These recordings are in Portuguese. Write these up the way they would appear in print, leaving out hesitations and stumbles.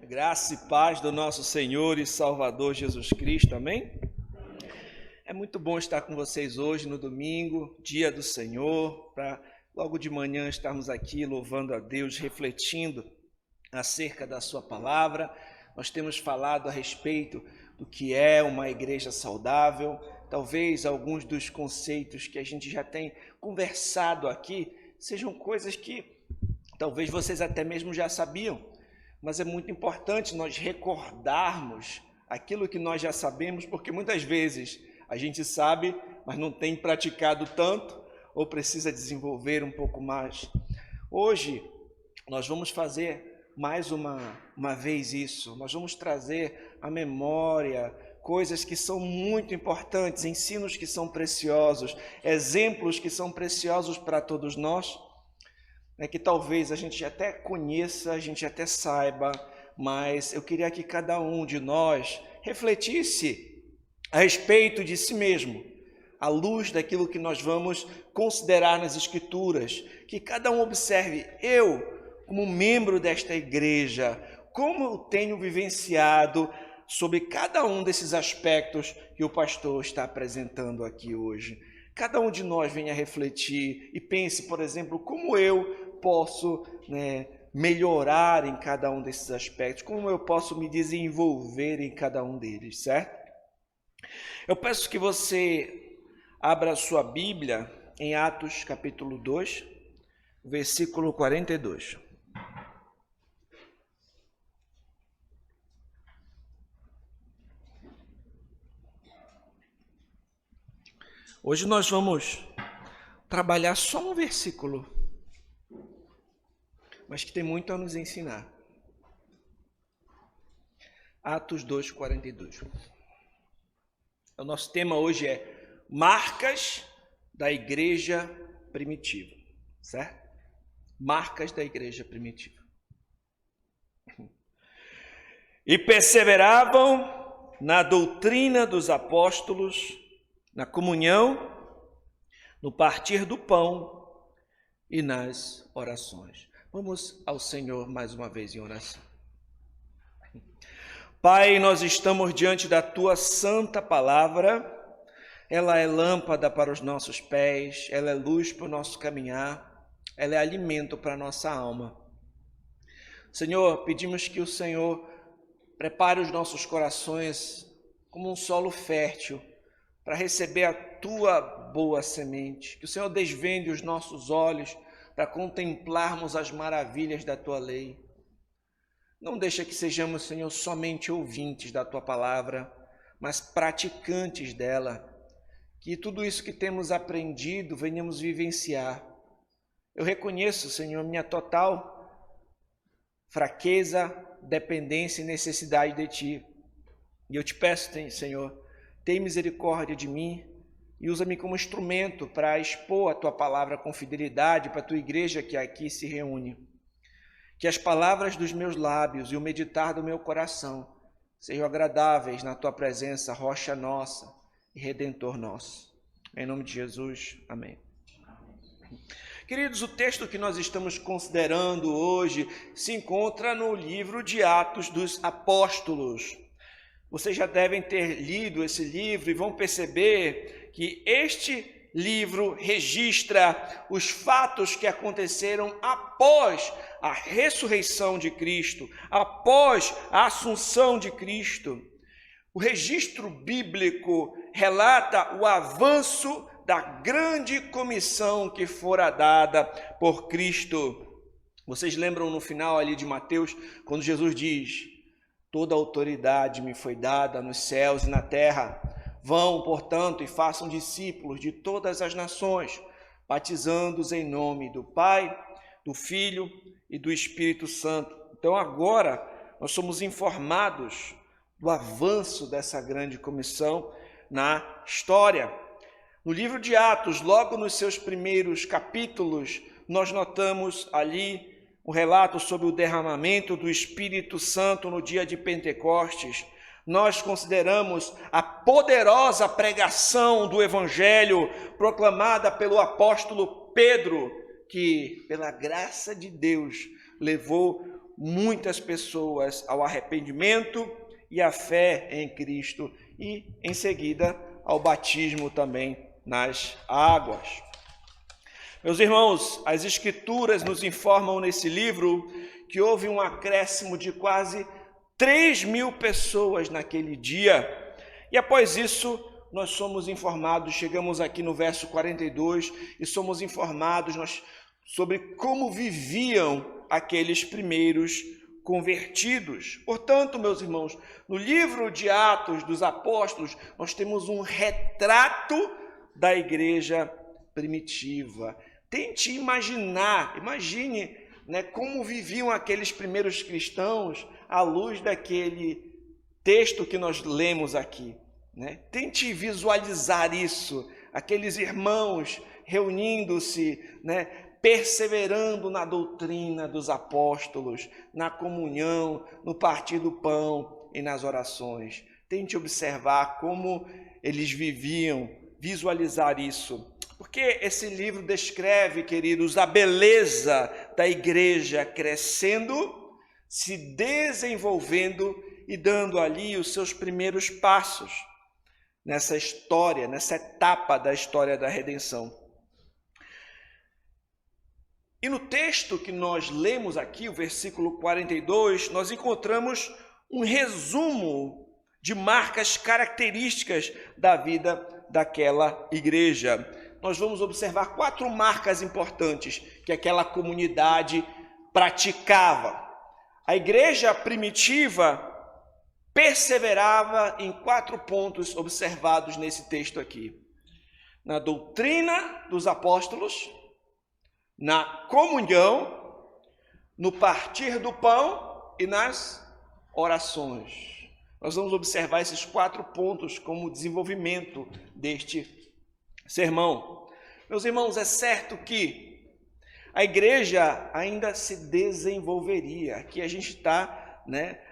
Graça e paz do nosso Senhor e Salvador Jesus Cristo, amém? É muito bom estar com vocês hoje no domingo, dia do Senhor, para logo de manhã estarmos aqui louvando a Deus, refletindo acerca da sua palavra. Nós temos falado a respeito do que é uma igreja saudável, talvez alguns dos conceitos que a gente já tem conversado aqui sejam coisas que talvez vocês até mesmo já sabiam, mas é muito importante nós recordarmos aquilo que nós já sabemos, porque muitas vezes a gente sabe, mas não tem praticado tanto, ou precisa desenvolver um pouco mais. Hoje nós vamos fazer mais uma vez isso, nós vamos trazer à memória coisas que são muito importantes, ensinos que são preciosos, exemplos que são preciosos para todos nós, que talvez a gente até conheça, a gente até saiba, mas eu queria que cada um de nós refletisse a respeito de si mesmo, à luz daquilo que nós vamos considerar nas Escrituras, que cada um observe, eu, como membro desta igreja, como eu tenho vivenciado sobre cada um desses aspectos que o pastor está apresentando aqui hoje. Cada um de nós venha refletir e pense, por exemplo, como eu posso melhorar em cada um desses aspectos, como eu posso me desenvolver em cada um deles, certo? Eu peço que você abra a sua Bíblia em Atos capítulo 2, versículo 42. Hoje nós vamos trabalhar só um versículo, mas que tem muito a nos ensinar. Atos 2, 42. O nosso tema hoje é marcas da igreja primitiva, certo? Marcas da igreja primitiva. E perseveravam na doutrina dos apóstolos, na comunhão, no partir do pão e nas orações. Vamos ao Senhor mais uma vez em oração. Pai, nós estamos diante da Tua santa palavra. Ela é lâmpada para os nossos pés, ela é luz para o nosso caminhar, ela é alimento para a nossa alma. Senhor, pedimos que o Senhor prepare os nossos corações como um solo fértil para receber a Tua boa semente. Que o Senhor desvende os nossos olhos para contemplarmos as maravilhas da Tua lei. Não deixa que sejamos, Senhor, somente ouvintes da Tua palavra, mas praticantes dela. Que tudo isso que temos aprendido, venhamos vivenciar. Eu reconheço, Senhor, minha total fraqueza, dependência e necessidade de Ti. E eu te peço, Senhor, tem misericórdia de mim e usa-me como instrumento para expor a Tua palavra com fidelidade para a Tua igreja que aqui se reúne. Que as palavras dos meus lábios e o meditar do meu coração sejam agradáveis na Tua presença, rocha nossa e redentor nosso. Em nome de Jesus, amém. Queridos, o texto que nós estamos considerando hoje se encontra no livro de Atos dos Apóstolos. Vocês já devem ter lido esse livro e vão perceber que este livro registra os fatos que aconteceram após a ressurreição de Cristo, após a assunção de Cristo. O registro bíblico relata o avanço da grande comissão que fora dada por Cristo. Vocês lembram no final ali de Mateus, quando Jesus diz: toda autoridade me foi dada nos céus e na terra. Vão, portanto, e façam discípulos de todas as nações, batizando-os em nome do Pai, do Filho e do Espírito Santo. Então agora nós somos informados do avanço dessa grande comissão na história. No livro de Atos, logo nos seus primeiros capítulos, nós notamos ali um relato sobre o derramamento do Espírito Santo no dia de Pentecostes. Nós consideramos a poderosa pregação do Evangelho proclamada pelo apóstolo Pedro, que, pela graça de Deus, levou muitas pessoas ao arrependimento e à fé em Cristo e, em seguida, ao batismo também nas águas. Meus irmãos, as Escrituras nos informam nesse livro que houve um acréscimo de quase 3.000 pessoas naquele dia. E após isso, nós somos informados, chegamos aqui no verso 42, e somos informados sobre como viviam aqueles primeiros convertidos. Portanto, meus irmãos, no livro de Atos dos Apóstolos, nós temos um retrato da igreja primitiva. Tente imaginar, imagine, como viviam aqueles primeiros cristãos à luz daquele texto que nós lemos aqui. Tente visualizar isso, aqueles irmãos reunindo-se, perseverando na doutrina dos apóstolos, na comunhão, no partir do pão e nas orações. Tente observar como eles viviam, visualizar isso. Porque esse livro descreve, queridos, a beleza da igreja crescendo, se desenvolvendo e dando ali os seus primeiros passos nessa história, nessa etapa da história da redenção. E no texto que nós lemos aqui, o versículo 42, nós encontramos um resumo de marcas características da vida daquela igreja. Nós vamos observar 4 marcas importantes que aquela comunidade praticava. A igreja primitiva perseverava em 4 pontos observados nesse texto aqui: na doutrina dos apóstolos, na comunhão, no partir do pão e nas orações. Nós vamos observar esses 4 pontos como desenvolvimento deste sermão. Meus irmãos, é certo que a igreja ainda se desenvolveria. Aqui a gente está,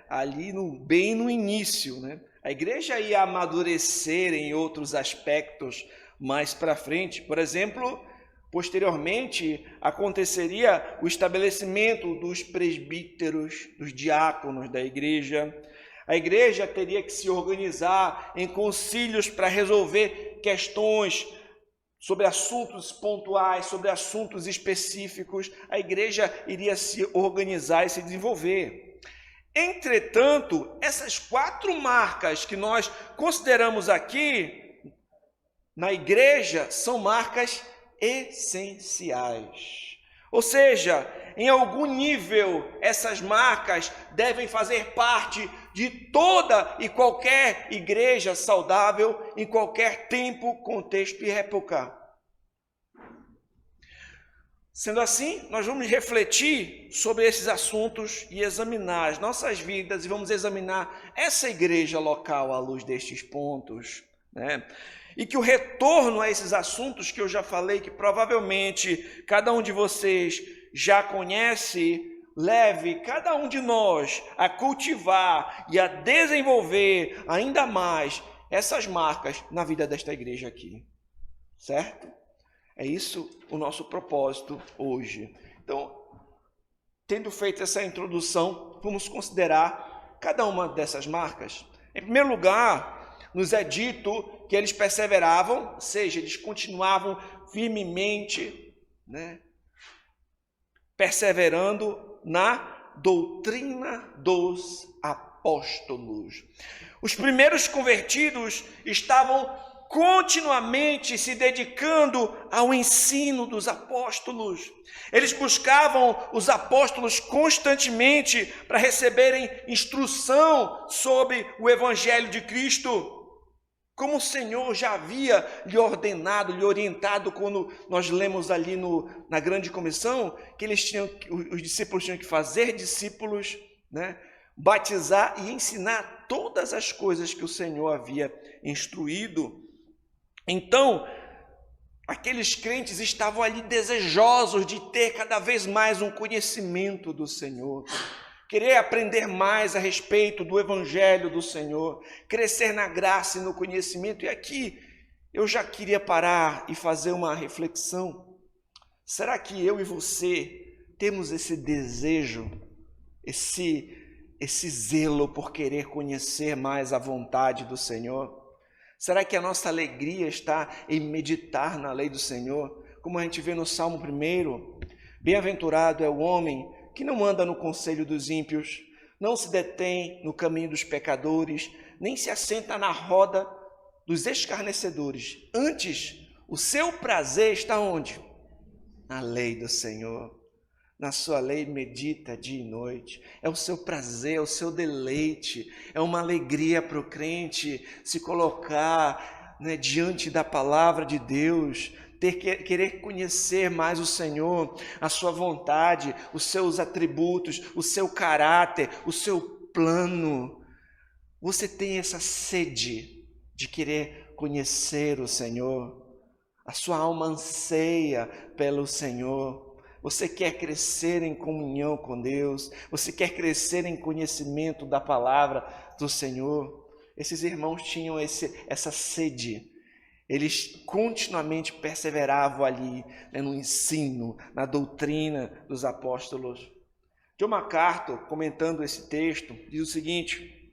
ali bem no início. A igreja ia amadurecer em outros aspectos mais para frente. Por exemplo, posteriormente aconteceria o estabelecimento dos presbíteros, dos diáconos da igreja. A igreja teria que se organizar em concílios para resolver questões sobre assuntos pontuais, sobre assuntos específicos. A igreja iria se organizar e se desenvolver. Entretanto, essas 4 marcas que nós consideramos aqui na igreja são marcas essenciais. Ou seja, em algum nível, essas marcas devem fazer parte de toda e qualquer igreja saudável, em qualquer tempo, contexto e época. Sendo assim, nós vamos refletir sobre esses assuntos e examinar as nossas vidas, e vamos examinar essa igreja local à luz destes pontos, E que o retorno a esses assuntos que eu já falei, que provavelmente cada um de vocês já conhece, leve cada um de nós a cultivar e a desenvolver ainda mais essas marcas na vida desta igreja aqui, certo? É isso o nosso propósito hoje. Então, tendo feito essa introdução, vamos considerar cada uma dessas marcas. Em primeiro lugar, nos é dito que eles perseveravam, ou seja, eles continuavam firmemente, perseverando na doutrina dos apóstolos. Os primeiros convertidos estavam continuamente se dedicando ao ensino dos apóstolos. Eles buscavam os apóstolos constantemente para receberem instrução sobre o Evangelho de Cristo, como o Senhor já havia lhe ordenado, lhe orientado, quando nós lemos ali na grande comissão, que os discípulos tinham que fazer discípulos, batizar e ensinar todas as coisas que o Senhor havia instruído. Então, aqueles crentes estavam ali desejosos de ter cada vez mais um conhecimento do Senhor, querer aprender mais a respeito do Evangelho do Senhor, crescer na graça e no conhecimento. E aqui eu já queria parar e fazer uma reflexão. Será que eu e você temos esse desejo esse zelo por querer conhecer mais a vontade do Senhor? Será que a nossa alegria está em meditar na lei do Senhor? Como a gente vê no Salmo 1, bem-aventurado é o homem que não anda no conselho dos ímpios, não se detém no caminho dos pecadores, nem se assenta na roda dos escarnecedores. Antes, o seu prazer está onde? Na lei do Senhor. Na sua lei medita dia e noite. É o seu prazer, é o seu deleite. É uma alegria para o crente se colocar, né, diante da palavra de Deus, querer conhecer mais o Senhor, a sua vontade, os seus atributos, o seu caráter, o seu plano. Você tem essa sede de querer conhecer o Senhor. A sua alma anseia pelo Senhor. Você quer crescer em comunhão com Deus. Você quer crescer em conhecimento da palavra do Senhor. Esses irmãos tinham essa sede. Eles continuamente perseveravam ali, né, no ensino, na doutrina dos apóstolos. John MacArthur, comentando esse texto, diz o seguinte: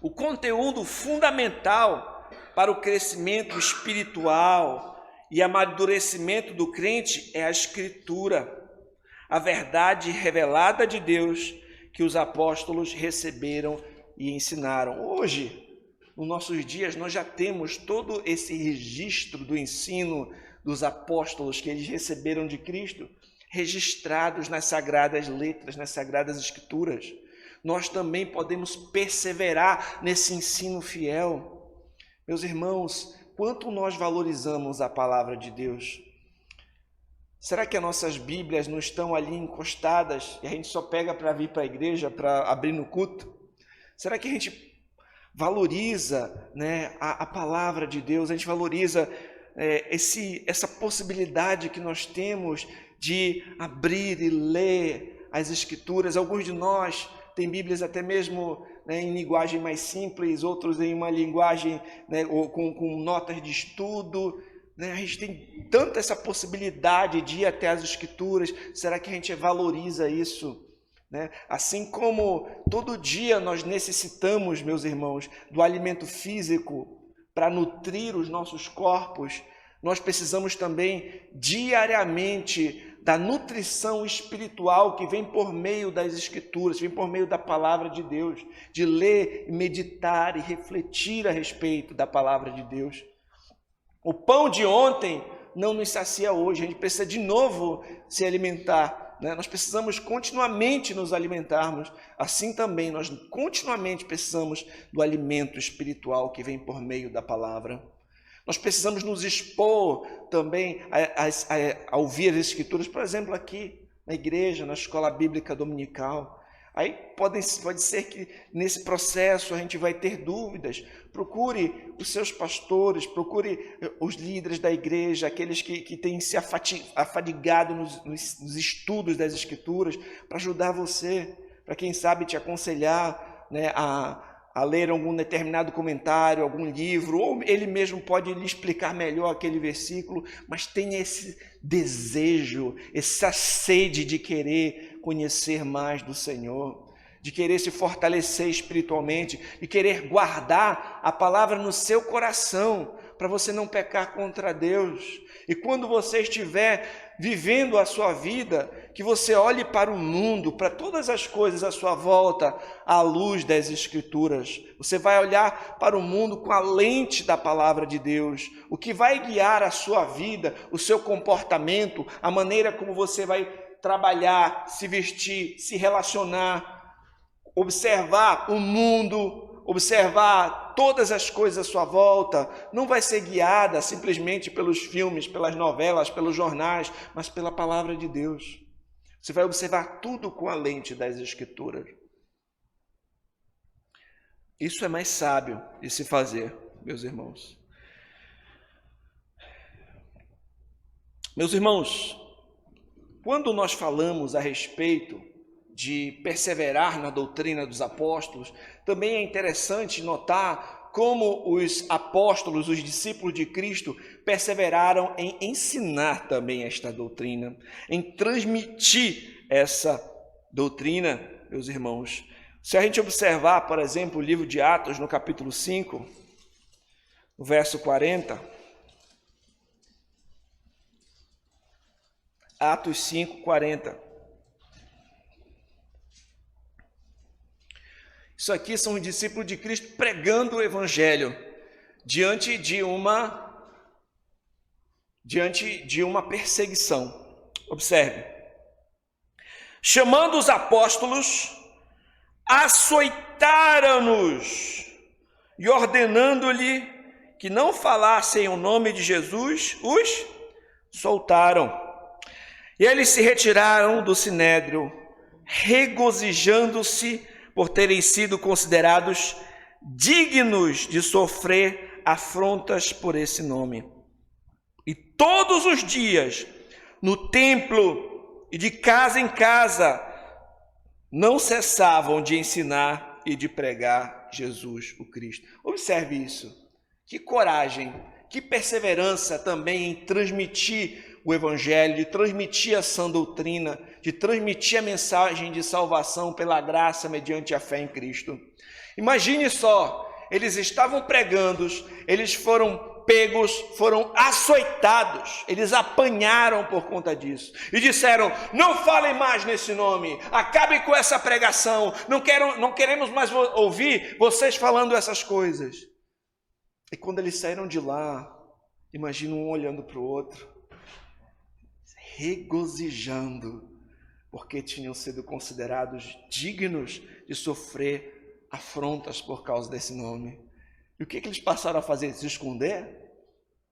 o conteúdo fundamental para o crescimento espiritual e amadurecimento do crente é a Escritura, a verdade revelada de Deus que os apóstolos receberam e ensinaram. Hoje, nos nossos dias, nós já temos todo esse registro do ensino dos apóstolos que eles receberam de Cristo, registrados nas sagradas letras, nas sagradas escrituras. Nós também podemos perseverar nesse ensino fiel. Meus irmãos, quanto nós valorizamos a palavra de Deus? Será que as nossas Bíblias não estão ali encostadas e a gente só pega para vir para a igreja, para abrir no culto? Será que a gente valoriza, né, a palavra de Deus? A gente valoriza essa possibilidade que nós temos de abrir e ler as Escrituras? Alguns de nós têm Bíblias até mesmo, né, em linguagem mais simples, outros em uma linguagem, né, com notas de estudo, né? A gente tem tanta essa possibilidade de ir até as Escrituras. Será que a gente valoriza isso? Né? Assim como todo dia nós necessitamos, meus irmãos, do alimento físico para nutrir os nossos corpos, nós precisamos também diariamente da nutrição espiritual que vem por meio das Escrituras, vem por meio da palavra de Deus, de ler, meditar e refletir a respeito da palavra de Deus. O pão de ontem não nos sacia hoje, a gente precisa de novo se alimentar, né? Nós precisamos continuamente nos alimentarmos, assim também nós continuamente precisamos do alimento espiritual que vem por meio da palavra. Nós precisamos nos expor também a ouvir as Escrituras, por exemplo, aqui na igreja, na escola bíblica dominical. Aí pode ser que nesse processo a gente vai ter dúvidas. Procure os seus pastores, procure os líderes da igreja, aqueles que têm se afadigado nos estudos das Escrituras, para ajudar você, para quem sabe te aconselhar, né, a ler algum determinado comentário, algum livro, ou ele mesmo pode lhe explicar melhor aquele versículo, mas tenha esse desejo, essa sede de querer conhecer mais do Senhor, de querer se fortalecer espiritualmente, de querer guardar a palavra no seu coração, para você não pecar contra Deus. E quando você estiver vivendo a sua vida, que você olhe para o mundo, para todas as coisas à sua volta, à luz das Escrituras. Você vai olhar para o mundo com a lente da palavra de Deus, o que vai guiar a sua vida, o seu comportamento, a maneira como você vai trabalhar, se vestir, se relacionar, observar o mundo, observar todas as coisas à sua volta. Não vai ser guiada simplesmente pelos filmes, pelas novelas, pelos jornais, mas pela palavra de Deus. Você vai observar tudo com a lente das Escrituras. Isso é mais sábio de se fazer, meus irmãos. Meus irmãos, quando nós falamos a respeito de perseverar na doutrina dos apóstolos, também é interessante notar como os apóstolos, os discípulos de Cristo, perseveraram em ensinar também esta doutrina, em transmitir essa doutrina, meus irmãos. Se a gente observar, por exemplo, o livro de Atos, no capítulo 5, no verso 40, Atos 5, 40. Isso aqui são os discípulos de Cristo pregando o evangelho diante de uma perseguição. Observe. Chamando os apóstolos, açoitaram-nos e ordenando-lhe que não falassem o nome de Jesus, os soltaram. E eles se retiraram do sinédrio, regozijando-se por terem sido considerados dignos de sofrer afrontas por esse nome. E todos os dias, no templo e de casa em casa, não cessavam de ensinar e de pregar Jesus, o Cristo. Observe isso. Que coragem, que perseverança também em transmitir o Evangelho, de transmitir a sã doutrina, de transmitir a mensagem de salvação pela graça mediante a fé em Cristo. Imagine só, eles estavam pregando, eles foram pegos, foram açoitados, eles apanharam por conta disso. E disseram, não falem mais nesse nome, acabem com essa pregação, não queremos mais ouvir vocês falando essas coisas. E quando eles saíram de lá, imagina um olhando para o outro, regozijando, porque tinham sido considerados dignos de sofrer afrontas por causa desse nome. E o que eles passaram a fazer? Se esconder?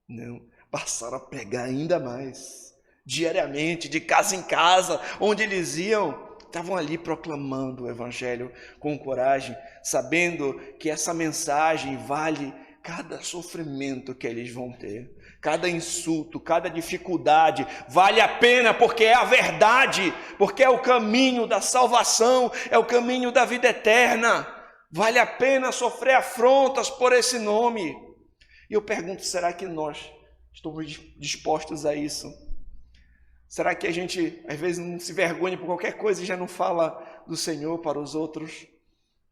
Não, passaram a pregar ainda mais, diariamente, de casa em casa, onde eles iam, estavam ali proclamando o Evangelho com coragem, sabendo que essa mensagem vale cada sofrimento que eles vão ter, cada insulto, cada dificuldade, vale a pena porque é a verdade, porque é o caminho da salvação, é o caminho da vida eterna, vale a pena sofrer afrontas por esse nome. E eu pergunto, será que nós estamos dispostos a isso? Será que a gente às vezes não se vergonha por qualquer coisa e já não fala do Senhor para os outros,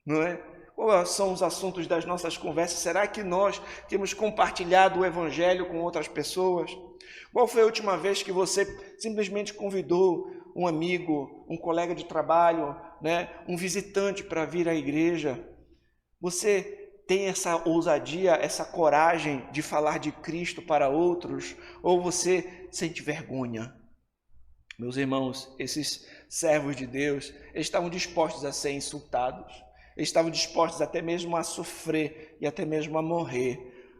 não é? Quais são os assuntos das nossas conversas? Será que nós temos compartilhado o Evangelho com outras pessoas? Qual foi a última vez que você simplesmente convidou um amigo, um colega de trabalho, né, um visitante para vir à igreja? Você tem essa ousadia, essa coragem de falar de Cristo para outros? Ou você sente vergonha? Meus irmãos, esses servos de Deus, eles estavam dispostos a ser insultados. Eles estavam dispostos até mesmo a sofrer e até mesmo a morrer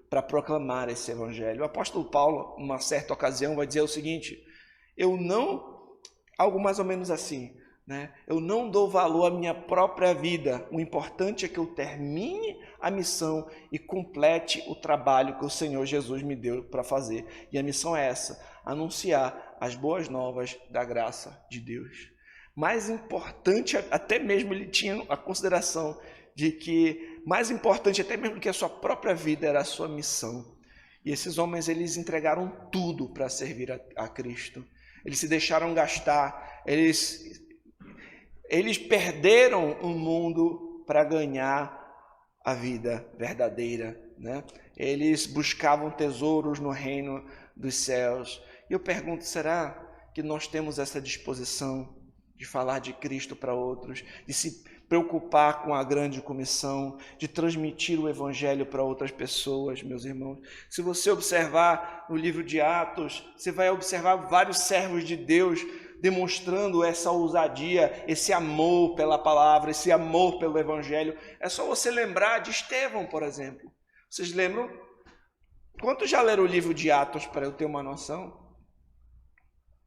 para proclamar esse evangelho. O apóstolo Paulo, numa certa ocasião, vai dizer o seguinte, algo mais ou menos assim, né? Eu não dou valor à minha própria vida, o importante é que eu termine a missão e complete o trabalho que o Senhor Jesus me deu para fazer. E a missão é essa, anunciar as boas novas da graça de Deus. Mais importante, até mesmo ele tinha a consideração de que mais importante até mesmo do que a sua própria vida era a sua missão. E esses homens, eles entregaram tudo para servir a Cristo. Eles se deixaram gastar, eles perderam o mundo para ganhar a vida verdadeira, né? Eles buscavam tesouros no reino dos céus. E eu pergunto, será que nós temos essa disposição de falar de Cristo para outros, de se preocupar com a grande comissão, de transmitir o Evangelho para outras pessoas, meus irmãos? Se você observar no livro de Atos, você vai observar vários servos de Deus demonstrando essa ousadia, esse amor pela palavra, esse amor pelo Evangelho. É só você lembrar de Estevão, por exemplo. Vocês lembram? Quantos já leram o livro de Atos para eu ter uma noção?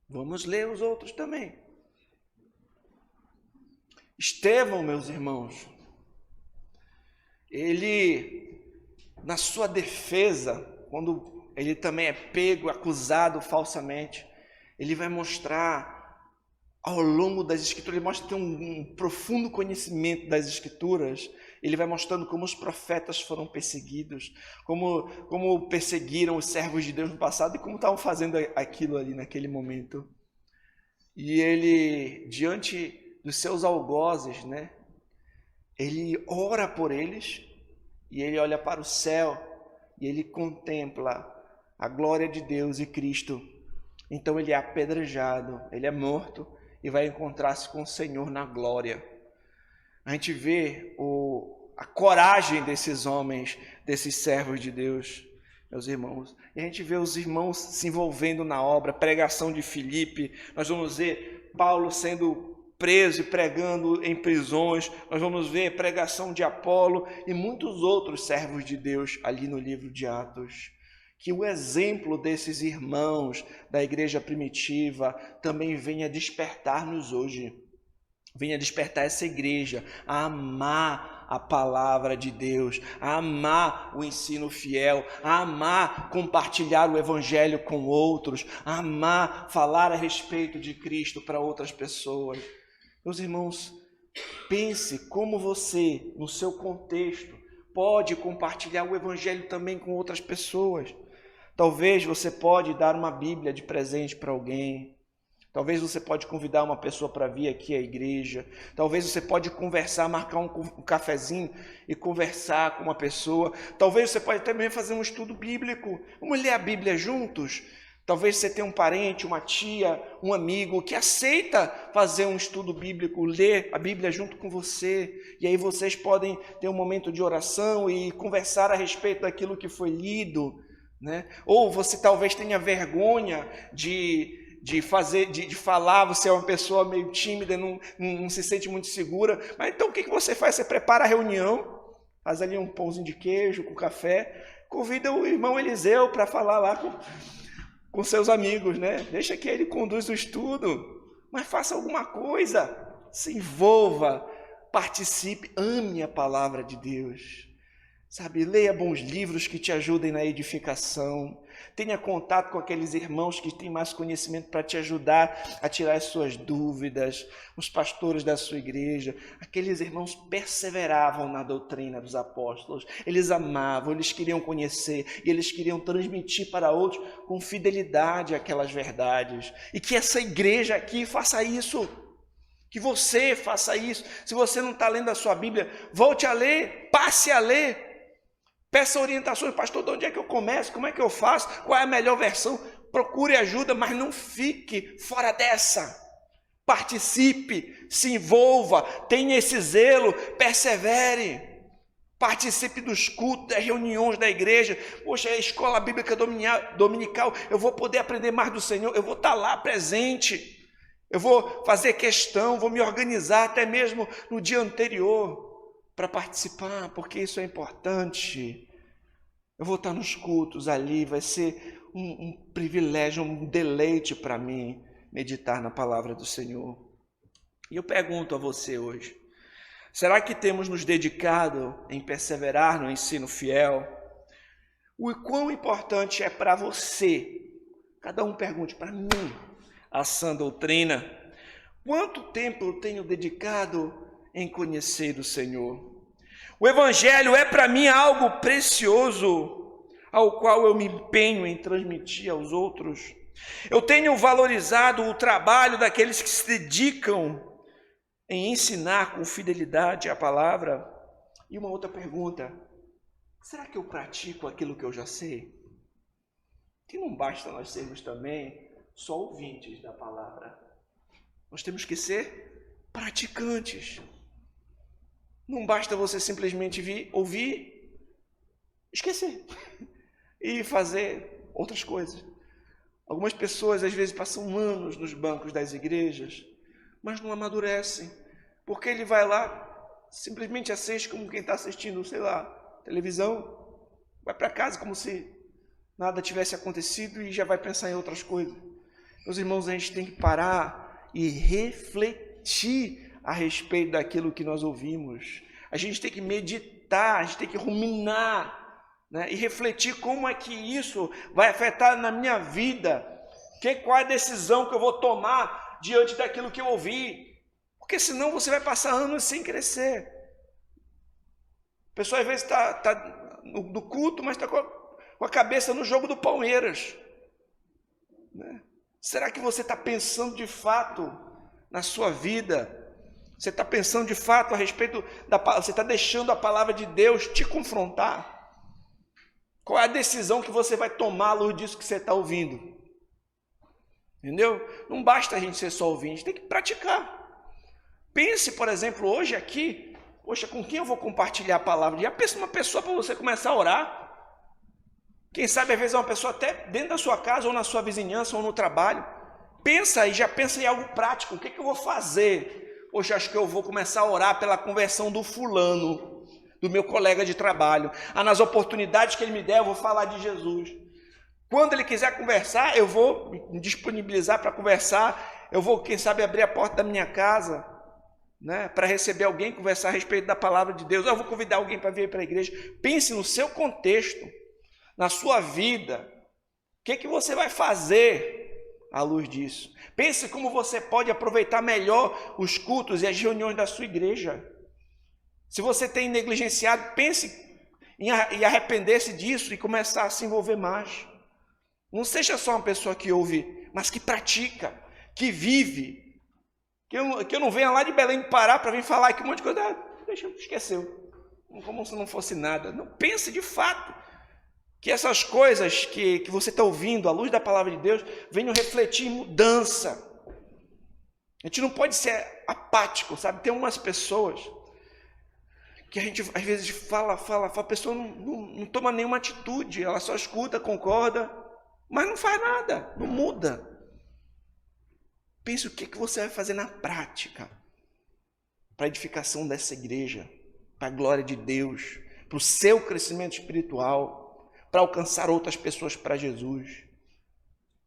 Vamos ler os outros também. Estevão, meus irmãos, ele, na sua defesa, quando ele também é pego, acusado falsamente, ele vai mostrar ao longo das Escrituras, ele mostra que tem um profundo conhecimento das Escrituras, ele vai mostrando como os profetas foram perseguidos, como perseguiram os servos de Deus no passado e como estavam fazendo aquilo ali naquele momento. E ele, diante dos seus algozes, né? Ele ora por eles e ele olha para o céu e ele contempla a glória de Deus e Cristo. Então ele é apedrejado, ele é morto e vai encontrar-se com o Senhor na glória. A gente vê a coragem desses homens, desses servos de Deus, meus irmãos. E a gente vê os irmãos se envolvendo na obra, pregação de Filipe. Nós vamos ver Paulo sendo preso e pregando em prisões. Nós vamos ver pregação de Apolo e muitos outros servos de Deus ali no livro de Atos. Que o exemplo desses irmãos da igreja primitiva também venha despertar-nos hoje. Venha despertar essa igreja a amar a palavra de Deus, a amar o ensino fiel, a amar compartilhar o evangelho com outros, a amar falar a respeito de Cristo para outras pessoas. Meus irmãos, pense como você, no seu contexto, pode compartilhar o evangelho também com outras pessoas. Talvez você pode dar uma Bíblia de presente para alguém. Talvez você pode convidar uma pessoa para vir aqui à igreja. Talvez você pode conversar, marcar um cafezinho e conversar com uma pessoa. Talvez você pode também fazer um estudo bíblico. Vamos ler a Bíblia juntos? Talvez você tenha um parente, uma tia, um amigo que aceita fazer um estudo bíblico, ler a Bíblia junto com você. E aí vocês podem ter um momento de oração e conversar a respeito daquilo que foi lido, né? Ou você talvez tenha vergonha de falar, você é uma pessoa meio tímida, não se sente muito segura. Mas então o que você faz? Você prepara a reunião, faz ali um pãozinho de queijo com café, convida o irmão Eliseu para falar lá com seus amigos, né? Deixa que ele conduz o estudo, mas faça alguma coisa, se envolva, participe, ame a palavra de Deus. Sabe, leia bons livros que te ajudem na edificação. Tenha contato com aqueles irmãos que têm mais conhecimento para te ajudar a tirar as suas dúvidas. Os pastores da sua igreja, aqueles irmãos perseveravam na doutrina dos apóstolos. Eles amavam, eles queriam conhecer e eles queriam transmitir para outros com fidelidade aquelas verdades. E que essa igreja aqui faça isso. Que você faça isso. Se você não está lendo a sua Bíblia, volte a ler, passe a ler. Peça orientações, pastor, de onde é que eu começo? Como é que eu faço? Qual é a melhor versão? Procure ajuda, mas não fique fora dessa. Participe, se envolva, tenha esse zelo, persevere. Participe dos cultos, das reuniões da igreja. Poxa, é a escola bíblica dominical, eu vou poder aprender mais do Senhor, eu vou estar lá presente. Eu vou fazer questão, vou me organizar até mesmo no dia anterior para participar, porque isso é importante. Eu vou estar nos cultos ali, vai ser um privilégio, um deleite para mim meditar na palavra do Senhor. E eu pergunto a você hoje, será que temos nos dedicado em perseverar no ensino fiel? O quão importante é para você? Cada um pergunte para mim a sã doutrina. Quanto tempo eu tenho dedicado em conhecer o Senhor? O Evangelho é para mim algo precioso, ao qual eu me empenho em transmitir aos outros. Eu tenho valorizado o trabalho daqueles que se dedicam em ensinar com fidelidade a palavra. E uma outra pergunta, será que eu pratico aquilo que eu já sei? Que não basta nós sermos também só ouvintes da palavra. Nós temos que ser praticantes. Não basta você simplesmente vir, ouvir, esquecer e fazer outras coisas. Algumas pessoas às vezes passam anos nos bancos das igrejas, mas não amadurecem, porque ele vai lá, simplesmente assiste como quem está assistindo, sei lá, televisão, vai para casa como se nada tivesse acontecido e já vai pensar em outras coisas. Meus irmãos, a gente tem que parar e refletir a respeito daquilo que nós ouvimos. A gente tem que meditar, a gente tem que ruminar, né? E refletir como é que isso vai afetar na minha vida. Qual é a decisão que eu vou tomar diante daquilo que eu ouvi? Porque senão você vai passar anos sem crescer. A pessoa às vezes está no culto, mas está com a cabeça no jogo do Palmeiras, né? Será que você está pensando de fato na sua vida? Você está pensando de fato a respeito da palavra? Você está deixando a palavra de Deus te confrontar? Qual é a decisão que você vai tomar à luz disso que você está ouvindo? Entendeu? Não basta a gente ser só ouvinte, a gente tem que praticar. Pense, por exemplo, hoje aqui, poxa, com quem eu vou compartilhar a palavra? Já pensa uma pessoa para você começar a orar. Quem sabe, às vezes, é uma pessoa até dentro da sua casa, ou na sua vizinhança, ou no trabalho. Pensa e já pensa em algo prático. O que eu vou fazer? Hoje acho que eu vou começar a orar pela conversão do fulano, do meu colega de trabalho. Nas oportunidades que ele me der, eu vou falar de Jesus. Quando ele quiser conversar, eu vou me disponibilizar para conversar. Eu vou, quem sabe, abrir a porta da minha casa, né, para receber alguém, conversar a respeito da palavra de Deus. Eu vou convidar alguém para vir para a igreja. Pense no seu contexto, na sua vida. O que você vai fazer à luz disso? Pense como você pode aproveitar melhor os cultos e as reuniões da sua igreja. Se você tem negligenciado, pense em arrepender-se disso e começar a se envolver mais. Não seja só uma pessoa que ouve, mas que pratica, que vive. Que eu não venha lá de Belém parar para vir falar aqui um monte de coisa. Deixa, esqueceu. Como se não fosse nada. Não, pense de fato que essas coisas que você está ouvindo, à luz da palavra de Deus, venham refletir em mudança. A gente não pode ser apático, sabe? Tem umas pessoas que a gente às vezes fala, a pessoa não toma nenhuma atitude, ela só escuta, concorda, mas não faz nada, não muda. Pense o que você vai fazer na prática para a edificação dessa igreja, para a glória de Deus, para o seu crescimento espiritual, para alcançar outras pessoas para Jesus.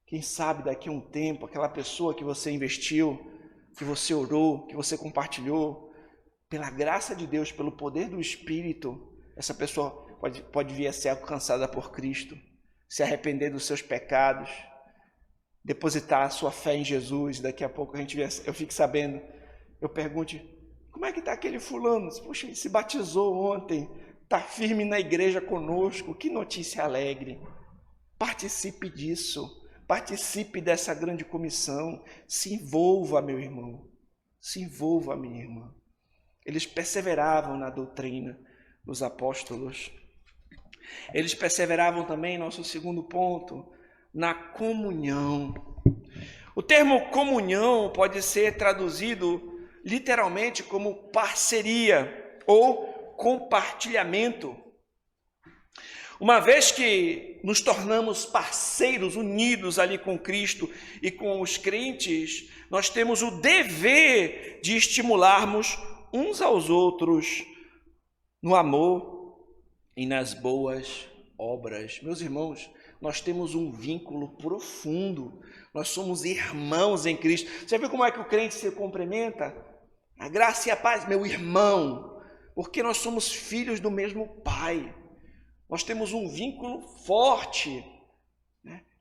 Quem sabe daqui a um tempo, aquela pessoa que você investiu, que você orou, que você compartilhou, pela graça de Deus, pelo poder do Espírito, essa pessoa pode vir a ser alcançada por Cristo, se arrepender dos seus pecados, depositar a sua fé em Jesus. Daqui a pouco eu fico sabendo, eu pergunto, como é que está aquele fulano? Poxa, ele se batizou ontem, está firme na igreja conosco, que notícia alegre. Participe disso, participe dessa grande comissão, se envolva, meu irmão, se envolva, minha irmã. Eles perseveravam na doutrina dos apóstolos. Eles perseveravam também, nosso segundo ponto, na comunhão. O termo comunhão pode ser traduzido literalmente como parceria ou compartilhamento. Uma vez que nos tornamos parceiros, unidos ali com Cristo e com os crentes, nós temos o dever de estimularmos uns aos outros no amor e nas boas obras. Meus irmãos, nós temos um vínculo profundo, nós somos irmãos em Cristo. Você viu como é que o crente se cumprimenta? A graça e a paz, meu irmão, porque nós somos filhos do mesmo Pai. Nós temos um vínculo forte.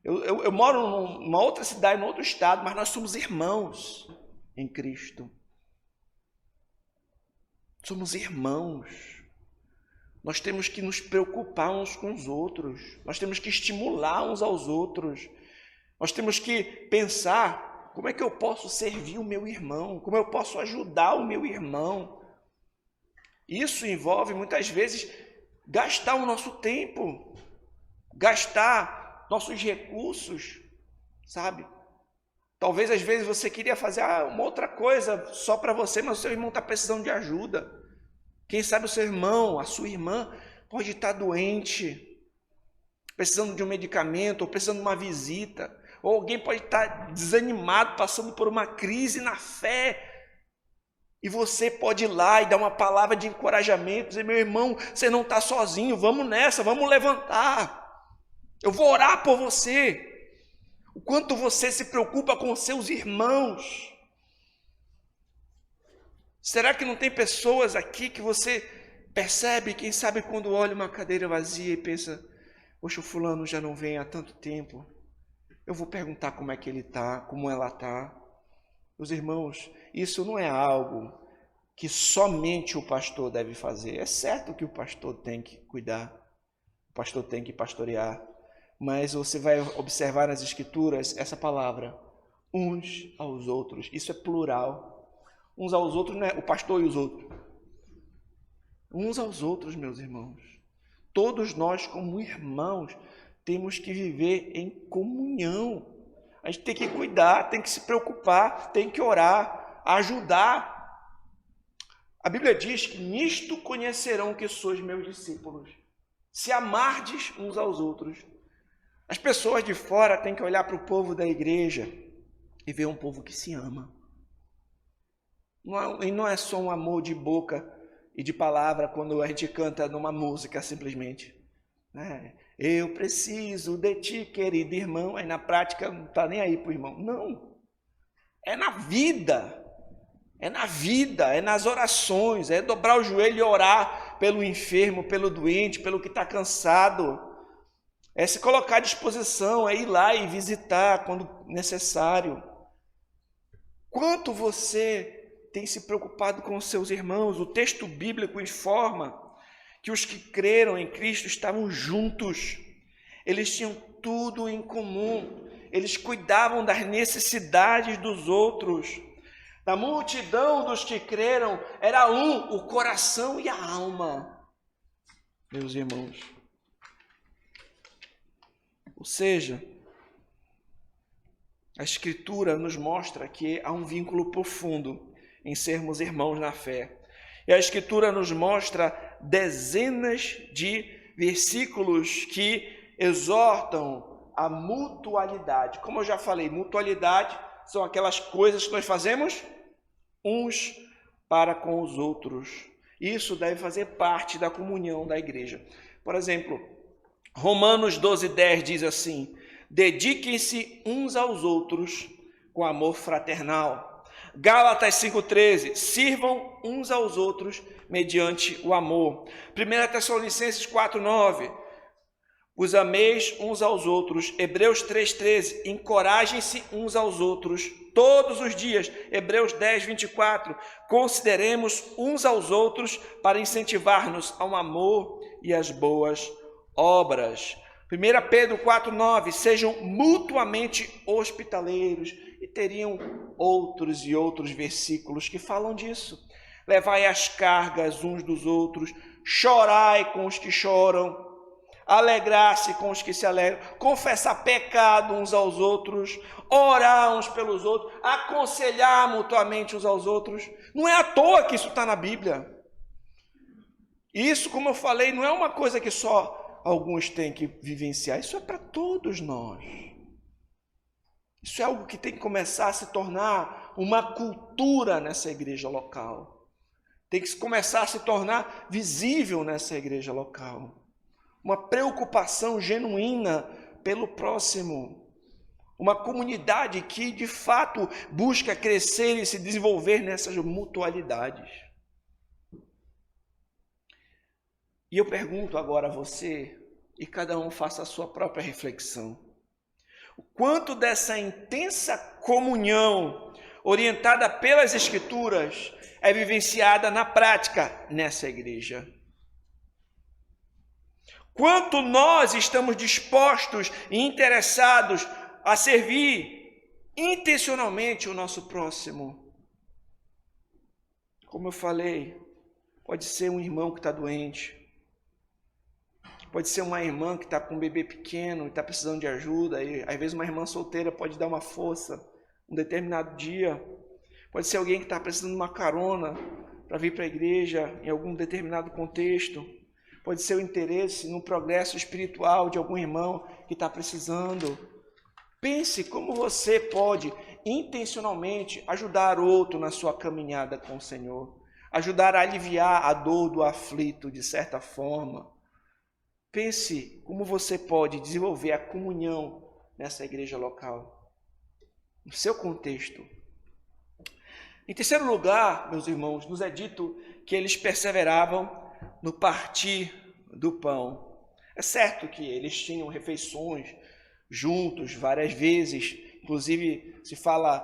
Eu moro numa outra cidade, num outro estado, mas nós somos irmãos em Cristo. Somos irmãos. Nós temos que nos preocupar uns com os outros. Nós temos que estimular uns aos outros. Nós temos que pensar, como é que eu posso servir o meu irmão? Como eu posso ajudar o meu irmão? Isso envolve, muitas vezes, gastar o nosso tempo, gastar nossos recursos, sabe? Talvez, às vezes, você queria fazer uma outra coisa só para você, mas o seu irmão está precisando de ajuda. Quem sabe o seu irmão, a sua irmã, pode estar doente, precisando de um medicamento, ou precisando de uma visita, ou alguém pode estar desanimado, passando por uma crise na fé, e você pode ir lá e dar uma palavra de encorajamento, dizer, meu irmão, você não está sozinho, vamos nessa, vamos levantar, eu vou orar por você. O quanto você se preocupa com seus irmãos. Será que não tem pessoas aqui que você percebe, quem sabe quando olha uma cadeira vazia e pensa, poxa, o fulano já não vem há tanto tempo, eu vou perguntar como é que ele está, como ela está. Meus irmãos, isso não é algo que somente o pastor deve fazer. É certo que o pastor tem que cuidar, o pastor tem que pastorear, mas você vai observar nas Escrituras essa palavra, uns aos outros, isso é plural. Uns aos outros, né? O pastor e os outros. Uns aos outros, meus irmãos. Todos nós, como irmãos, temos que viver em comunhão. A gente tem que cuidar, tem que se preocupar, tem que orar, ajudar. A Bíblia diz que nisto conhecerão que sois meus discípulos, se amardes uns aos outros. As pessoas de fora têm que olhar para o povo da igreja e ver um povo que se ama. E não é só um amor de boca e de palavra quando a gente canta numa música simplesmente. Eu preciso de ti, querido irmão. Aí na prática não está nem aí para o irmão. Não. É na vida. É na vida, é nas orações, é dobrar o joelho e orar pelo enfermo, pelo doente, pelo que está cansado. É se colocar à disposição, é ir lá e visitar quando necessário. Quanto você tem se preocupado com os seus irmãos? O texto bíblico informa que os que creram em Cristo estavam juntos. Eles tinham tudo em comum. Eles cuidavam das necessidades dos outros. Da multidão dos que creram, era um, o coração e a alma, meus irmãos. Ou seja, a Escritura nos mostra que há um vínculo profundo em sermos irmãos na fé. E a Escritura nos mostra dezenas de versículos que exortam a mutualidade. Como eu já falei, mutualidade são aquelas coisas que nós fazemos uns para com os outros. Isso deve fazer parte da comunhão da igreja. Por exemplo, Romanos 12:10 diz assim: dediquem-se uns aos outros com amor fraternal. Gálatas 5:13, sirvam uns aos outros mediante o amor. 1 Tessalonicenses 4:9, os ameis uns aos outros. Hebreus 3:13, encorajem-se uns aos outros todos os dias. Hebreus 10:24, consideremos uns aos outros para incentivar-nos ao amor e às boas obras. 1 Pedro 4:9, sejam mutuamente hospitaleiros. E teriam outros e outros versículos que falam disso. Levai as cargas uns dos outros, chorai com os que choram, alegrar-se com os que se alegram, confessar pecado uns aos outros, orar uns pelos outros, aconselhar mutuamente uns aos outros. Não é à toa que isso está na Bíblia. Isso, como eu falei, não é uma coisa que só alguns têm que vivenciar. Isso é para todos nós. Isso é algo que tem que começar a se tornar uma cultura nessa igreja local. Tem que começar a se tornar visível nessa igreja local. Uma preocupação genuína pelo próximo. Uma comunidade que, de fato, busca crescer e se desenvolver nessas mutualidades. E eu pergunto agora a você, e cada um faça a sua própria reflexão. O quanto dessa intensa comunhão, orientada pelas Escrituras, é vivenciada na prática nessa igreja? Quanto nós estamos dispostos e interessados a servir intencionalmente o nosso próximo? Como eu falei, pode ser um irmão que está doente, pode ser uma irmã que está com um bebê pequeno e está precisando de ajuda, e às vezes uma irmã solteira pode dar uma força um determinado dia. Pode ser alguém que está precisando de uma carona para vir para a igreja em algum determinado contexto. Pode ser o interesse no progresso espiritual de algum irmão que está precisando. Pense como você pode intencionalmente ajudar outro na sua caminhada com o Senhor. Ajudar a aliviar a dor do aflito de certa forma. Pense como você pode desenvolver a comunhão nessa igreja local, no seu contexto. Em terceiro lugar, meus irmãos, nos é dito que eles perseveravam no partir do pão. É certo que eles tinham refeições juntos várias vezes, inclusive se fala,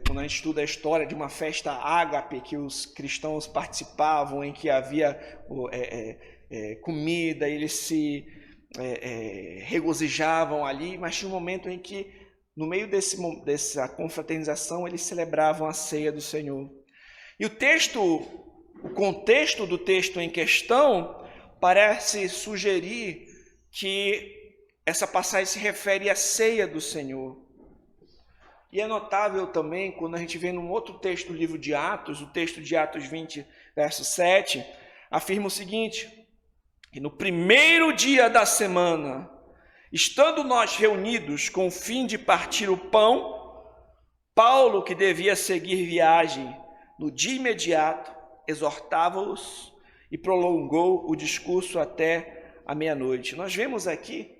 quando a gente estuda a história de uma festa ágape que os cristãos participavam, em que havia comida, eles se regozijavam ali, mas tinha um momento em que no meio dessa confraternização, eles celebravam a ceia do Senhor. E o contexto do texto em questão parece sugerir que essa passagem se refere à ceia do Senhor. E é notável também, quando a gente vê num outro texto do livro de Atos, o texto de Atos 20, verso 7, afirma o seguinte, que no primeiro dia da semana, estando nós reunidos com o fim de partir o pão, Paulo, que devia seguir viagem no dia imediato, exortava-os e prolongou o discurso até a meia-noite. Nós vemos aqui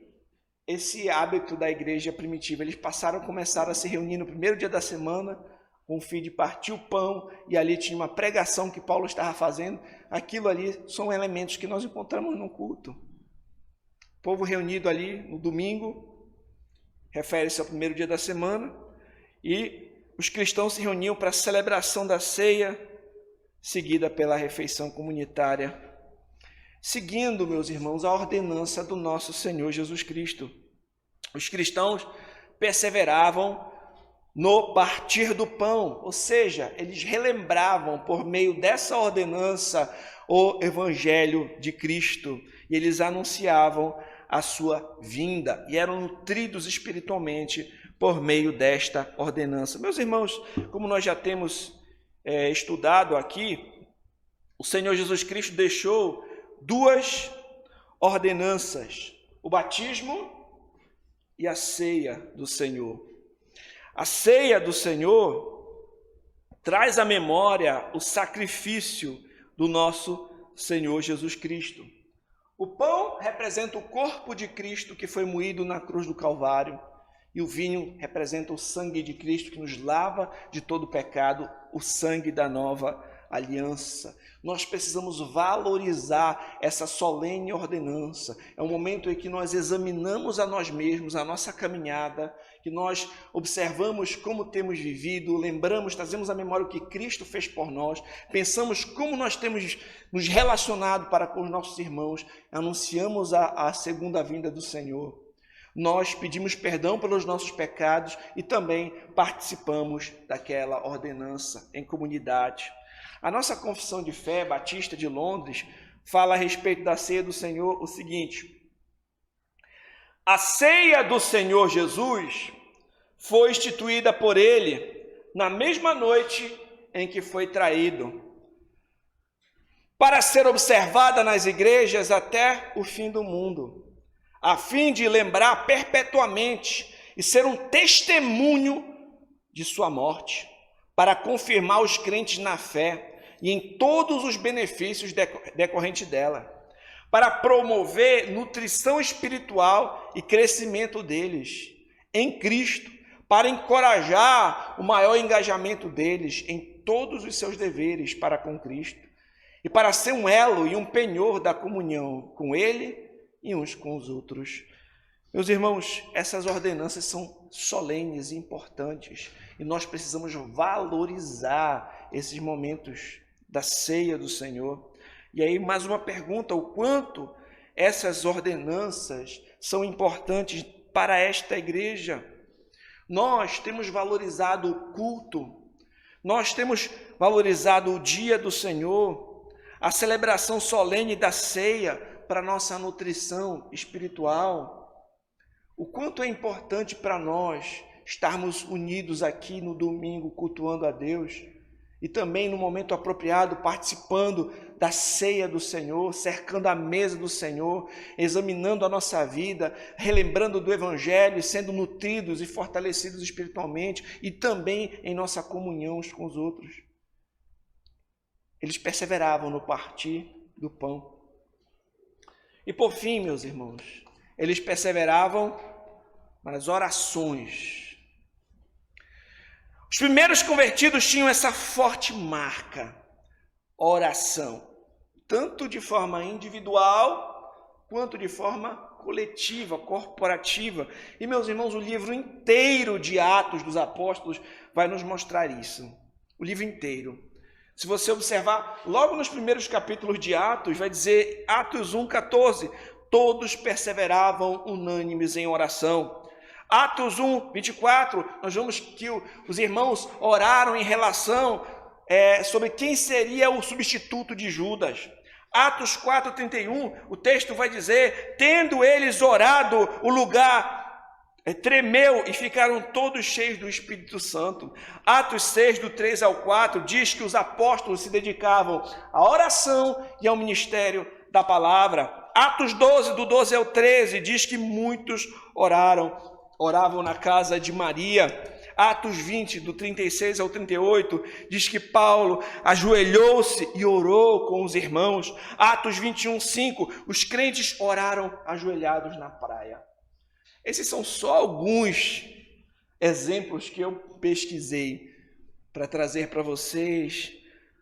esse hábito da igreja primitiva. Eles começaram a se reunir no primeiro dia da semana, com o fim de partir o pão, e ali tinha uma pregação que Paulo estava fazendo. Aquilo ali são elementos que nós encontramos no culto. O povo reunido ali no domingo, refere-se ao primeiro dia da semana, e os cristãos se reuniam para a celebração da ceia, seguida pela refeição comunitária, seguindo, meus irmãos, a ordenança do nosso Senhor Jesus Cristo. Os cristãos perseveravam no partir do pão, ou seja, eles relembravam por meio dessa ordenança o Evangelho de Cristo, e eles anunciavam a sua vinda, e eram nutridos espiritualmente por meio desta ordenança. Meus irmãos, como nós já temos estudado aqui, o Senhor Jesus Cristo deixou duas ordenanças, o batismo e a ceia do Senhor. A ceia do Senhor traz à memória o sacrifício do nosso Senhor Jesus Cristo. O pão representa o corpo de Cristo que foi moído na cruz do Calvário, e o vinho representa o sangue de Cristo que nos lava de todo pecado, o sangue da nova aliança. Nós precisamos valorizar essa solene ordenança. É um momento em que nós examinamos a nós mesmos, a nossa caminhada, que nós observamos como temos vivido, lembramos, trazemos à memória o que Cristo fez por nós, pensamos como nós temos nos relacionado para com os nossos irmãos, anunciamos a segunda vinda do Senhor. Nós pedimos perdão pelos nossos pecados e também participamos daquela ordenança em comunidade. A nossa confissão de fé batista de Londres fala a respeito da ceia do Senhor o seguinte: a ceia do Senhor Jesus foi instituída por ele na mesma noite em que foi traído, para ser observada nas igrejas até o fim do mundo, a fim de lembrar perpetuamente e ser um testemunho de sua morte, para confirmar os crentes na fé e em todos os benefícios decorrentes dela, para promover nutrição espiritual e crescimento deles em Cristo, para encorajar o maior engajamento deles em todos os seus deveres para com Cristo, e para ser um elo e um penhor da comunhão com Ele e uns com os outros. Meus irmãos, essas ordenanças são solenes e importantes, e nós precisamos valorizar esses momentos da ceia do Senhor. E aí mais uma pergunta: o quanto essas ordenanças são importantes para esta igreja? Nós temos valorizado o culto, nós temos valorizado o dia do Senhor, a celebração solene da ceia para nossa nutrição espiritual. O quanto é importante para nós estarmos unidos aqui no domingo cultuando a Deus, e também no momento apropriado participando da ceia do Senhor, cercando a mesa do Senhor, examinando a nossa vida, relembrando do Evangelho, sendo nutridos e fortalecidos espiritualmente e também em nossa comunhão uns com os outros. Eles perseveravam no partir do pão. E por fim, meus irmãos, eles perseveravam nas orações. Os primeiros convertidos tinham essa forte marca, oração, tanto de forma individual, quanto de forma coletiva, corporativa. E, meus irmãos, o livro inteiro de Atos dos Apóstolos vai nos mostrar isso. O livro inteiro. Se você observar, logo nos primeiros capítulos de Atos, vai dizer, Atos 1:14, todos perseveravam unânimes em oração. Atos 1, 24, nós vemos que os irmãos oraram em relação sobre quem seria o substituto de Judas. Atos 4, 31, o texto vai dizer, tendo eles orado, o lugar tremeu e ficaram todos cheios do Espírito Santo. Atos 6, do 3 ao 4, diz que os apóstolos se dedicavam à oração e ao ministério da palavra. Atos 12, do 12 ao 13, diz que muitos oravam na casa de Maria. Atos 20, do 36 ao 38, diz que Paulo ajoelhou-se e orou com os irmãos. Atos 21, 5, os crentes oraram ajoelhados na praia. Esses são só alguns exemplos que eu pesquisei para trazer para vocês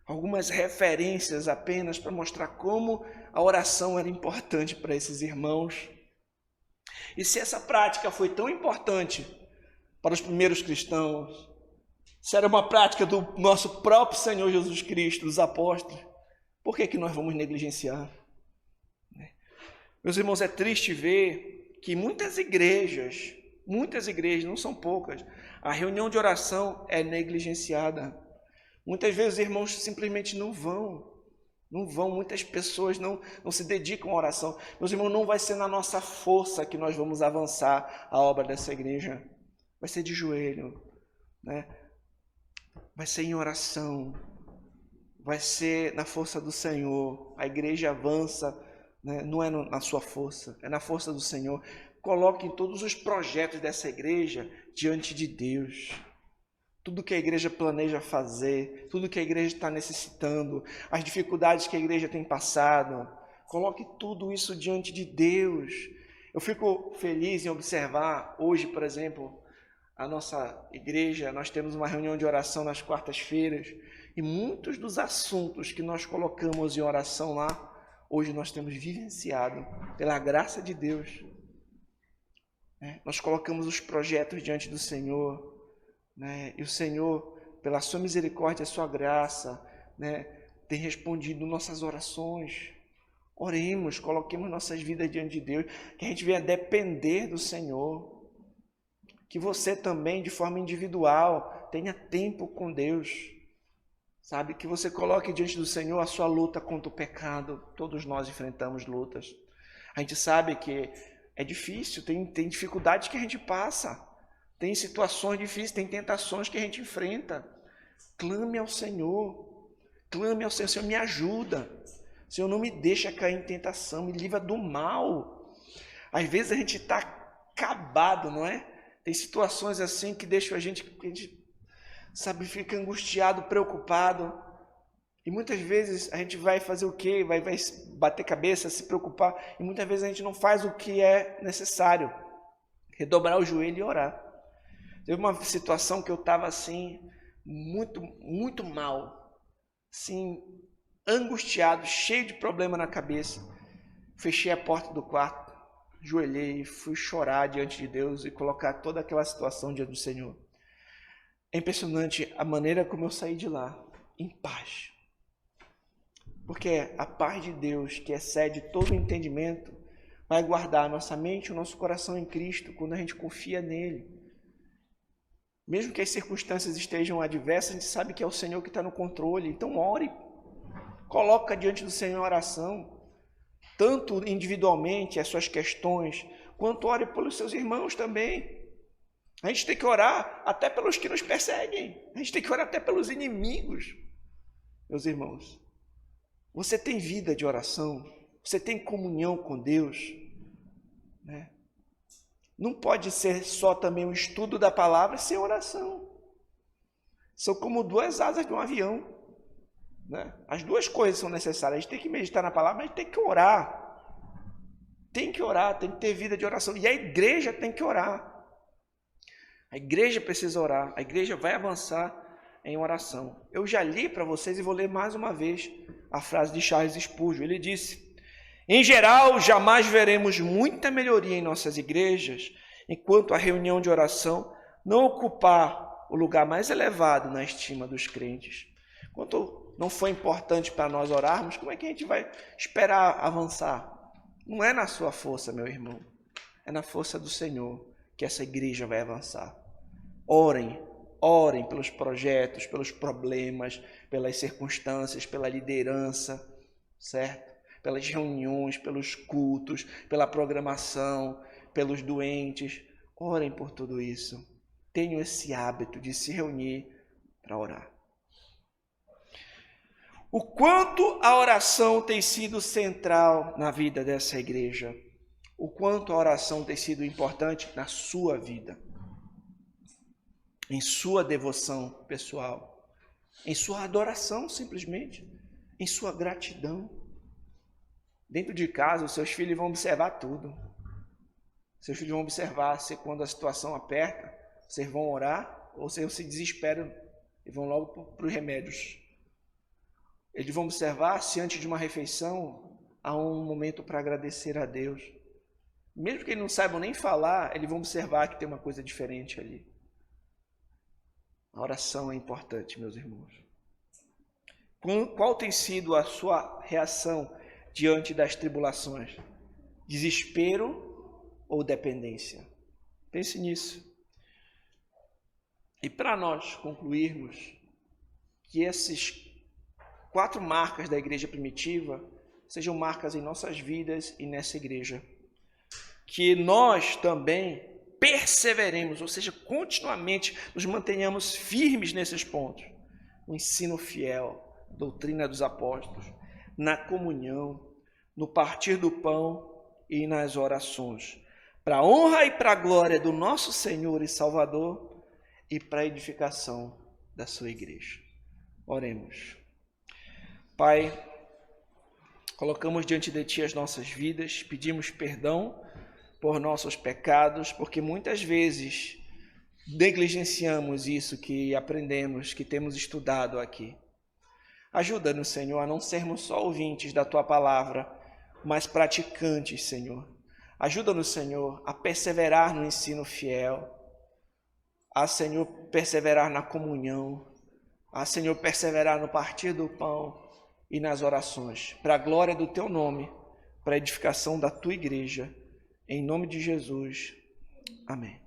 algumas referências apenas para mostrar como a oração era importante para esses irmãos. E se essa prática foi tão importante para os primeiros cristãos, se era uma prática do nosso próprio Senhor Jesus Cristo, dos apóstolos, por que nós vamos negligenciar? Meus irmãos, é triste ver que muitas igrejas, não são poucas, a reunião de oração é negligenciada. Muitas vezes os irmãos simplesmente não vão, muitas pessoas não se dedicam à oração. Meus irmãos, não vai ser na nossa força que nós vamos avançar a obra dessa igreja, vai ser de joelho, né? Vai ser em oração, vai ser na força do Senhor. A igreja avança, né? Não é na sua força, é na força do Senhor. Coloque todos os projetos dessa igreja diante de Deus. Tudo que a igreja planeja fazer, tudo que a igreja está necessitando, as dificuldades que a igreja tem passado, coloque tudo isso diante de Deus. Eu fico feliz em observar, hoje, por exemplo, a nossa igreja, nós temos uma reunião de oração nas quartas-feiras, e muitos dos assuntos que nós colocamos em oração lá, hoje nós temos vivenciado, pela graça de Deus. Nós colocamos os projetos diante do Senhor, né? E o Senhor, pela sua misericórdia e sua graça, né, tem respondido nossas orações. Oremos, coloquemos nossas vidas diante de Deus, que a gente venha depender do Senhor. Que você também, de forma individual, tenha tempo com Deus. Sabe, que você coloque diante do Senhor a sua luta contra o pecado. Todos nós enfrentamos lutas. A gente sabe que é difícil, tem dificuldades que a gente passa. Tem situações difíceis, tem tentações que a gente enfrenta. Clame ao Senhor. Clame ao Senhor. Senhor, me ajuda. Senhor, não me deixa cair em tentação. Me livra do mal. Às vezes a gente está acabado, não é? Tem situações assim que deixam a gente sabe, fica angustiado, preocupado. E muitas vezes a gente vai fazer o quê? Vai bater cabeça, se preocupar. E muitas vezes a gente não faz o que é necessário. Redobrar o joelho e orar. Teve uma situação que eu estava assim, muito, muito mal. Assim, angustiado, cheio de problema na cabeça. Fechei a porta do quarto, ajoelhei, fui chorar diante de Deus e colocar toda aquela situação diante do Senhor. É impressionante a maneira como eu saí de lá, em paz. Porque a paz de Deus, que excede todo o entendimento, vai guardar a nossa mente e o nosso coração em Cristo, quando a gente confia nele. Mesmo que as circunstâncias estejam adversas, a gente sabe que é o Senhor que está no controle. Então ore, coloca diante do Senhor a oração, tanto individualmente as suas questões, quanto ore pelos seus irmãos também. A gente tem que orar até pelos que nos perseguem. A gente tem que orar até pelos inimigos. Meus irmãos, você tem vida de oração? Você tem comunhão com Deus? Né? Não pode ser só também o estudo da palavra sem oração. São como duas asas de um avião. Né? As duas coisas são necessárias. A gente tem que meditar na palavra, mas a gente tem que orar. Tem que orar, tem que ter vida de oração. E a igreja tem que orar. A igreja precisa orar, a igreja vai avançar em oração. Eu já li para vocês e vou ler mais uma vez a frase de Charles Spurgeon. Ele disse: em geral, jamais veremos muita melhoria em nossas igrejas enquanto a reunião de oração não ocupar o lugar mais elevado na estima dos crentes. Enquanto não for importante para nós orarmos, como é que a gente vai esperar avançar? Não é na sua força, meu irmão, é na força do Senhor. que essa igreja vai avançar. Orem pelos projetos, pelos problemas, pelas circunstâncias, pela liderança, certo? Pelas reuniões, pelos cultos, pela programação, pelos doentes. Orem por tudo isso. Tenham esse hábito de se reunir para orar. O quanto a oração tem sido central na vida dessa igreja. O quanto a oração tem sido importante na sua vida. Em sua devoção pessoal. Em sua adoração, simplesmente. Em sua gratidão. Dentro de casa, os seus filhos vão observar tudo. Seus filhos vão observar se quando a situação aperta, vocês vão orar ou se se desesperam e vão logo para os remédios. Eles vão observar se antes de uma refeição há um momento para agradecer a Deus. Mesmo que eles não saibam nem falar, eles vão observar que tem uma coisa diferente ali. A oração é importante, meus irmãos. Qual tem sido a sua reação diante das tribulações? Desespero ou dependência? Pense nisso. E para nós concluirmos que esses 4 marcas da igreja primitiva sejam marcas em nossas vidas e nessa igreja. Que nós também perseveremos, ou seja, continuamente nos mantenhamos firmes nesses pontos. O ensino fiel, a doutrina dos apóstolos, na comunhão, no partir do pão e nas orações. Para a honra e para a glória do nosso Senhor e Salvador e para a edificação da sua igreja. Oremos. Pai, colocamos diante de Ti as nossas vidas, pedimos perdão por nossos pecados, porque muitas vezes negligenciamos isso que aprendemos, que temos estudado aqui. Ajuda-nos, Senhor, a não sermos só ouvintes da Tua palavra, mas praticantes, Senhor. Ajuda-nos, Senhor, a perseverar no ensino fiel, a, Senhor, perseverar na comunhão, a, Senhor, perseverar no partir do pão e nas orações, para a glória do Teu nome, para a edificação da Tua igreja. Em nome de Jesus. Amém.